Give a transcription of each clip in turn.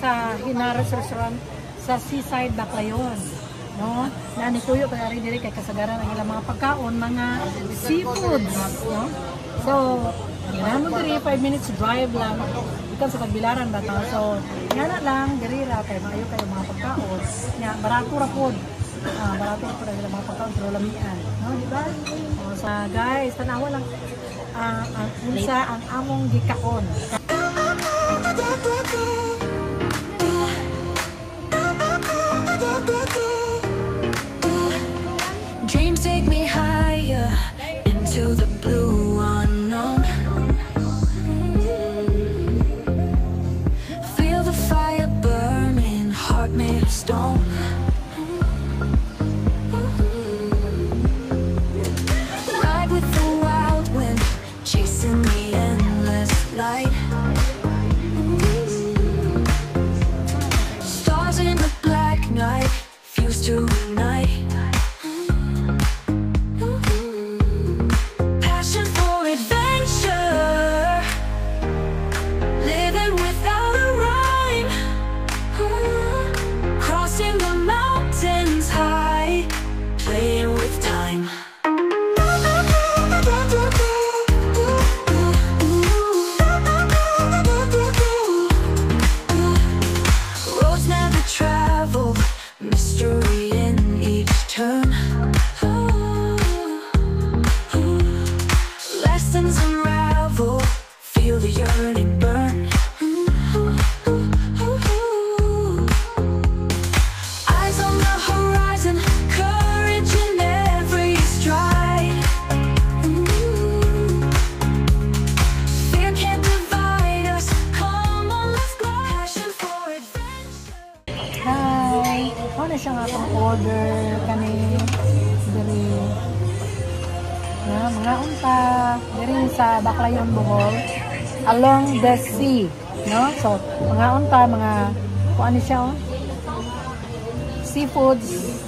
sa Hinares Restaurant sa Seaside Baclayon. No? Na ni Kuyo kay ari diri kay kasagaran ang ilang mga pagkaon, mga seafoods, no? So, kailangan mo diri 5 minutes drive lang. Ikan sa Tagbilaran ba ta? So, yana lang diri ra kay maayo kayo mga pagkaon. Nya barato ra pod. Barato ra pod ang mga pagkaon pero lamian, no? Di ba? So, guys, tanawa lang ang unsa ang among gikaon. Dreams take me higher into the blue unknown. Feel the fire burning, heart made of stone. Ride with the wild wind, chasing the endless light. Stars in the black night fuse to ignite. Na siya nga pang order kani diri na mga unta diri sa Baclayon, Bohol along the sea, no? So mga unta, mga kuan siya, seafoods,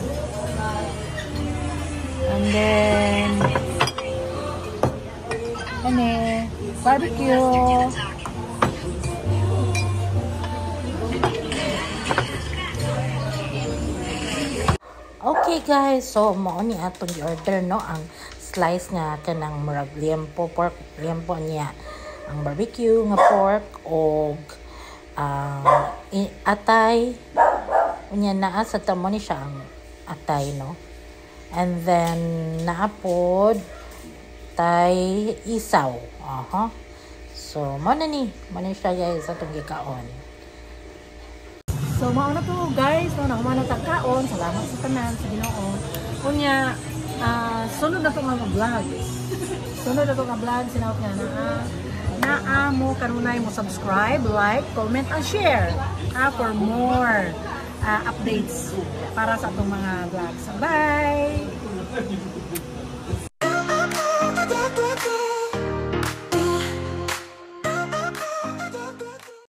and then barbecue. Okay guys, so mao ni atong i-order, no, ang slice nga kanang murag liempo, pork liempo niya, ang barbecue nga pork og atay unya naa sa tamo ni siya ang atay, no, and then naapod tay isaw. So mao na siya guys atong gikaon. So, mao na to guys, no, nakuha na tagkaon. Salamat sa tanan, sa Ginoo. Kunya, sunod na to mga vlog. Sunod na to mga vlog, sinaot nga naa mo kanunay mo subscribe, like, comment, and share for more updates para sa atong mga vlogs. Bye!